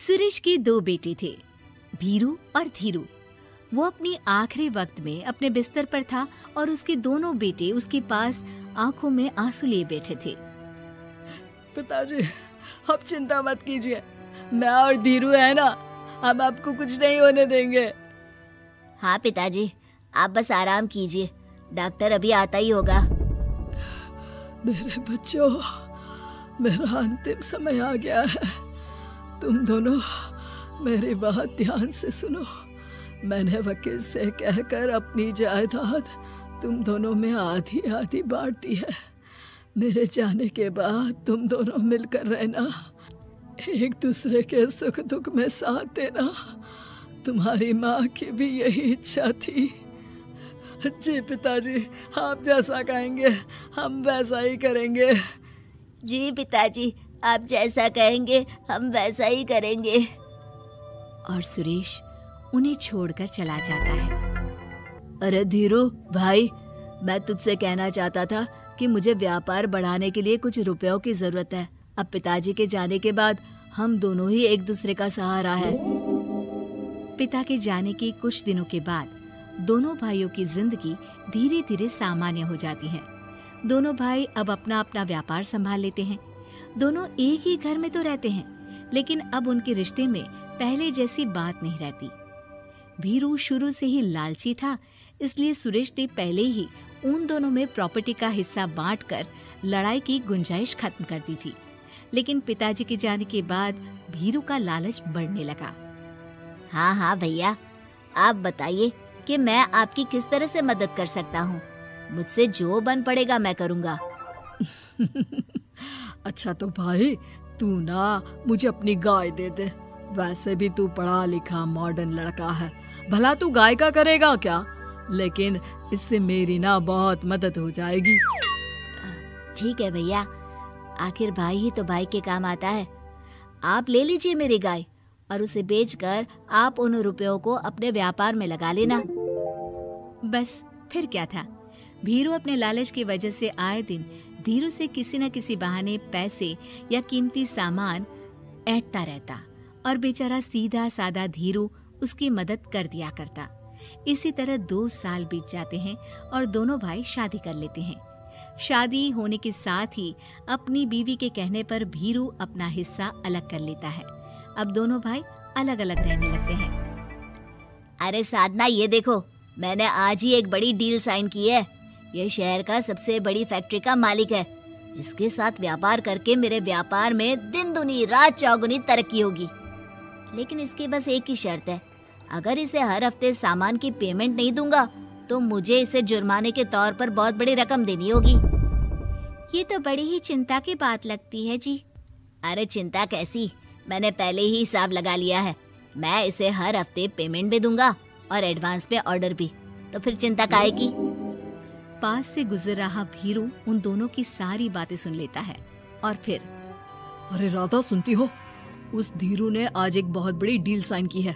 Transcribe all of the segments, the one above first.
सुरेश के दो बेटे थे, भीरू और धीरू। वो अपनी आखिरी वक्त में अपने बिस्तर पर था और उसके दोनों बेटे उसके पास आंखों में आंसू लिए बैठे थे। पिताजी, आप चिंता मत कीजिए, मैं और धीरू है ना, हम आपको कुछ नहीं होने देंगे। हाँ पिताजी, आप बस आराम कीजिए, डॉक्टर अभी आता ही होगा। मेरे बच्चों, मेरा अंतिम समय आ गया है। तुम दोनों मेरी बात ध्यान से सुनो। मैंने वकील से कहकर अपनी जायदाद तुम दोनों में आधी आधी बांट दी है। मेरे जाने के बाद तुम दोनों मिलकर रहना, एक दूसरे के सुख दुख में साथ देना। तुम्हारी माँ की भी यही इच्छा थी। जी पिताजी, आप जैसा कहेंगे हम वैसा ही करेंगे। जी पिताजी, आप जैसा कहेंगे हम वैसा ही करेंगे। और सुरेश उन्हें छोड़कर चला जाता है। अरे धीरू भाई, मैं तुझसे कहना चाहता था कि मुझे व्यापार बढ़ाने के लिए कुछ रुपयों की जरूरत है। अब पिताजी के जाने के बाद हम दोनों ही एक दूसरे का सहारा है। पिता के जाने के कुछ दिनों के बाद दोनों भाइयों की जिंदगी धीरे धीरे सामान्य हो जाती है। दोनों भाई अब अपना अपना व्यापार संभाल लेते हैं। दोनों एक ही घर में तो रहते हैं, लेकिन अब उनके रिश्ते में पहले जैसी बात नहीं रहती। भीरू शुरू से ही लालची था, इसलिए सुरेश ने पहले ही उन दोनों में प्रॉपर्टी का हिस्सा बांटकर लड़ाई की गुंजाइश खत्म कर दी थी। लेकिन पिताजी के जाने के बाद भीरू का लालच बढ़ने लगा। हाँ भैया, आप बताइए कि मैं आपकी किस तरह से मदद कर सकता हूँ। मुझसे जो बन पड़ेगा मैं करूँगा। अच्छा तो भाई, तू ना मुझे अपनी गाय दे दे। वैसे भी तू पढ़ा लिखा मॉडर्न लड़का है, भला तू गाय का करेगा क्या? लेकिन इससे मेरी ना बहुत मदद हो जाएगी। ठीक है भैया, आखिर भाई ही तो भाई के काम आता है। आप ले लीजिए मेरी गाय और उसे बेचकर आप उन रुपयों को अपने व्यापार में लगा लेना। बस फिर क्या था। भीरू अपने लालच की वजह से आए दिन धीरू से किसी न किसी बहाने पैसे या कीमती सामान ऐंठता रहता और बेचारा सीधा साधा धीरू उसकी मदद कर दिया करता। इसी तरह 2 साल बीत जाते हैं और दोनों भाई शादी कर लेते हैं। शादी होने के साथ ही अपनी बीवी के कहने पर भीरू अपना हिस्सा अलग कर लेता है। अब दोनों भाई अलग अलग रहने लगते हैं। अरे साधना, ये देखो, मैंने आज ही एक बड़ी डील साइन की है। ये शहर का सबसे बड़ी फैक्ट्री का मालिक है। इसके साथ व्यापार करके मेरे व्यापार में दिन दुनी रात चौगुनी तरक्की होगी। लेकिन इसकी बस एक ही शर्त है, अगर इसे हर हफ्ते सामान की पेमेंट नहीं दूंगा तो मुझे इसे जुर्माने के तौर पर बहुत बड़ी रकम देनी होगी। ये तो बड़ी ही चिंता की बात लगती है जी। अरे चिंता कैसी, मैंने पहले ही हिसाब लगा लिया है। मैं इसे हर हफ्ते पेमेंट भी दूंगा और एडवांस पे ऑर्डर भी, तो फिर चिंता काहे की। पास से गुजर रहा भीरू उन दोनों की सारी बातें सुन लेता है और फिर, अरे राधा, सुनती हो? उस धीरू ने आज एक बहुत बड़ी डील साइन की है।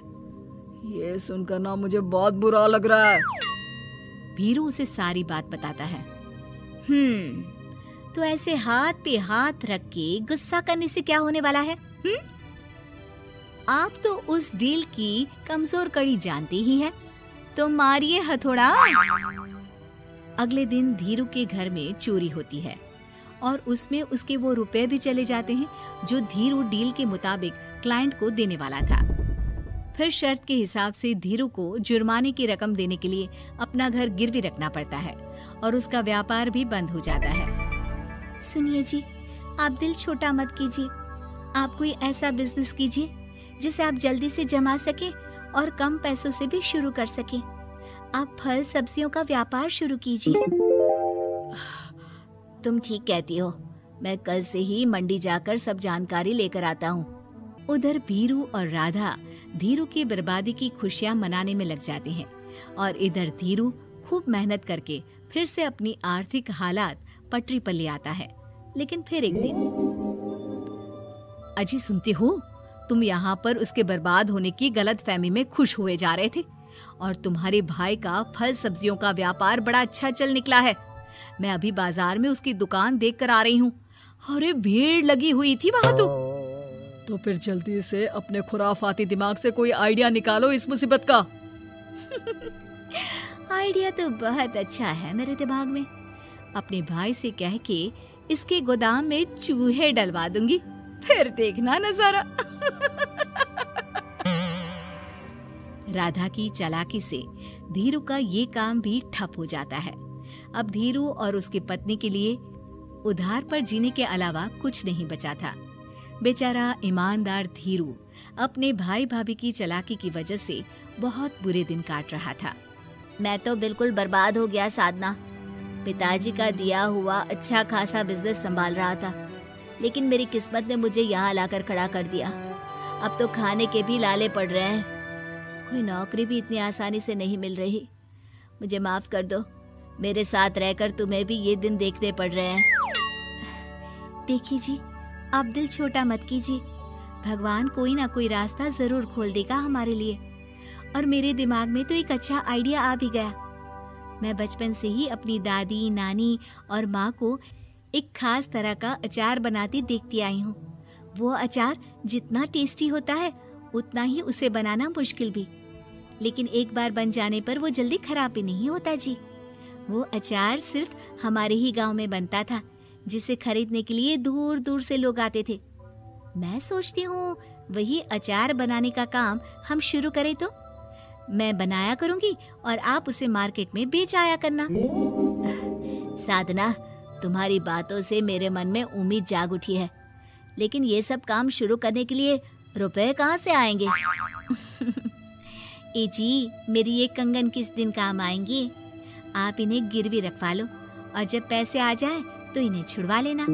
ये सुनकर ना मुझे बहुत बुरा लग रहा है। भीरू उसे सारी बात बताता है। तो ऐसे हाथ पे हाथ रख के गुस्सा करने से क्या होने वाला है? आप तो उस डील की कमजोर कड़ी जानते ही हैं, तो मारिए हथौड़ा। अगले दिन धीरू के घर में चोरी होती है और उसमें उसके वो रुपए भी चले जाते हैं जो धीरू डील के मुताबिक क्लाइंट को देने वाला था। फिर शर्त के हिसाब से धीरू को जुर्माने की रकम देने के लिए अपना घर गिरवी रखना पड़ता है और उसका व्यापार भी बंद हो जाता है। सुनिए जी, आप दिल छोटा मत कीजिए। आप कोई ऐसा बिजनेस कीजिए जिसे आप जल्दी से जमा सके और कम पैसों से भी शुरू कर सके। आप फल सब्जियों का व्यापार शुरू कीजिए। तुम ठीक कहती हो, मैं कल से ही मंडी जाकर सब जानकारी लेकर आता हूँ। उधर भीरू और राधा धीरू की बर्बादी की खुशियां मनाने में लग जाते हैं और इधर धीरू खूब मेहनत करके फिर से अपनी आर्थिक हालात पटरी पर ले आता है। लेकिन फिर एक दिन, अजी सुनती हो, तुम यहाँ पर उसके बर्बाद होने की गलत फहमी में खुश हुए जा रहे थे और तुम्हारे भाई का फल सब्जियों का व्यापार बड़ा अच्छा चल निकला है। मैं अभी बाजार में उसकी दुकान देख कर आ रही हूँ। अरे भीड़ लगी हुई थी वहां तो फिर जल्दी से अपने खुराफाती दिमाग से कोई आइडिया निकालो इस मुसीबत का। आइडिया तो बहुत अच्छा है मेरे दिमाग में। अपने भाई से कह के इसके गोदाम में चूहे डलवा दूंगी, फिर देखना नजारा। राधा की चालाकी से धीरू का ये काम भी ठप हो जाता है। अब धीरू और उसकी पत्नी के लिए उधार पर जीने के अलावा कुछ नहीं बचा था। बेचारा ईमानदार धीरू अपने भाई भाभी की चालाकी की वजह से बहुत बुरे दिन काट रहा था। मैं तो बिल्कुल बर्बाद हो गया साधना। पिताजी का दिया हुआ अच्छा खासा बिजनेस संभाल रहा था, लेकिन मेरी किस्मत ने मुझे यहाँ लाकर खड़ा कर दिया। अब तो खाने के भी लाले पड़ रहे हैं। कोई नौकरी भी इतनी आसानी से नहीं मिल रही। मुझे माफ कर दो, मेरे साथ रहकर तुम्हें भी ये दिन देखने पड़ रहे हैं। देखिए जी, आप दिल छोटा मत कीजिए। भगवान कोई ना कोई रास्ता जरूर खोल देगा हमारे लिए। और मेरे दिमाग में तो एक अच्छा आइडिया आ भी गया। मैं बचपन से ही अपनी दादी, नानी और माँ को एक खास तरह का अचार बनाती देखती आई हूँ। वो अचार जितना टेस्टी होता है उतना ही उसे बनाना मुश्किल भी, लेकिन एक बार बन जाने पर वो जल्दी खराब भी नहीं होता जी। वो अचार सिर्फ हमारे ही गांव में बनता था, जिसे खरीदने के लिए दूर दूर से लोग आते थे। मैं सोचती हूँ वही अचार बनाने का काम हम शुरू करें तो। मैं बनाया करूंगी और आप उसे मार्केट में बेच आया करना। साधना, तुम्हारी बातों से मेरे मन में उम्मीद जाग उठी है, लेकिन ये सब काम शुरू करने के लिए रुपए कहाँ से आएंगे? ए जी, मेरी ये कंगन किस दिन काम आएंगी? आप इन्हें गिरवी रखवा लो और जब पैसे आ जाए तो इन्हें छुड़वा लेना।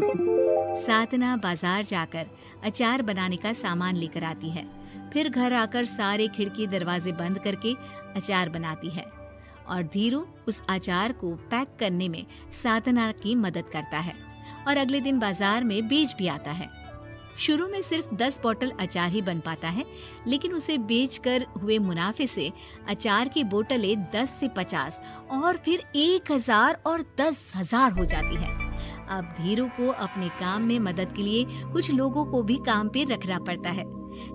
साधना बाजार जाकर अचार बनाने का सामान लेकर आती है। फिर घर आकर सारे खिड़की दरवाजे बंद करके अचार बनाती है और धीरू उस अचार को पैक करने में साधना की मदद करता है और अगले दिन बाजार में बेच भी आता है। शुरू में सिर्फ 10 बोतल अचार ही बन पाता है, लेकिन उसे बेचकर हुए मुनाफे से अचार की बोतलें 10 से 50 और फिर 1000 और 10,000 हो जाती है। अब धीरू को अपने काम में मदद के लिए कुछ लोगों को भी काम पे रखना पड़ता है,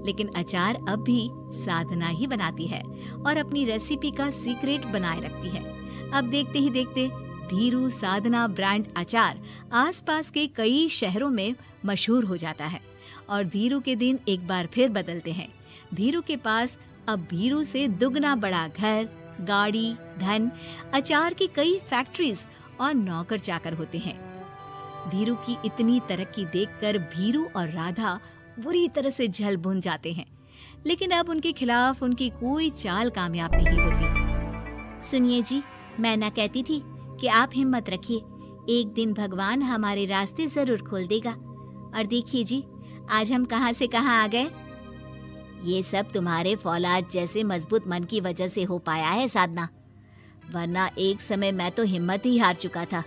लेकिन अचार अब भी साधना ही बनाती है और अपनी रेसिपी का सीक्रेट बनाए रखती है। अब देखते ही देखते धीरू साधना ब्रांड अचार आसपास के कई शहरों में मशहूर हो जाता है और धीरू के दिन एक बार फिर बदलते हैं। धीरू के पास अब भीरू से दुगना बड़ा घर, गाड़ी, धन, अचार की कई फैक्ट्रीज और नौकर चाकर होते हैं। धीरू की इतनी तरक्की देखकर भीरू और राधा बुरी तरह से जल भुन जाते हैं, लेकिन अब उनके खिलाफ उनकी कोई चाल कामयाब नहीं होती। सुनिए जी, मैं ना कहती थी कि आप हिम्मत रखिए, एक दिन भगवान हमारे रास्ते जरूर खोल देगा। और देखिए जी, आज हम कहाँ से कहाँ आ गए। ये सब तुम्हारे फौलाद जैसे मजबूत मन की वजह से हो पाया है साधना, वरना एक समय मैं तो हिम्मत ही हार चुका था।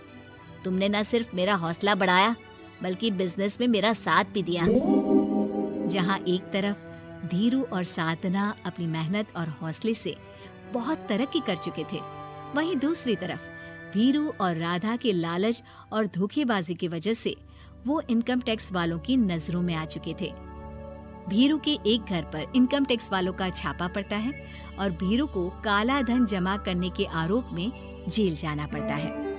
तुमने न सिर्फ मेरा हौसला बढ़ाया बल्कि बिजनेस में मेरा साथ भी दिया। जहाँ एक तरफ धीरू और साधना अपनी मेहनत और हौसले से बहुत तरक्की कर चुके थे, वहीं दूसरी तरफ धीरू और राधा के लालच और धोखेबाजी की वजह से वो इनकम टैक्स वालों की नजरों में आ चुके थे। भीरू के एक घर पर इनकम टैक्स वालों का छापा पड़ता है और भीरू को काला धन जमा करने के आरोप में जेल जाना पड़ता है।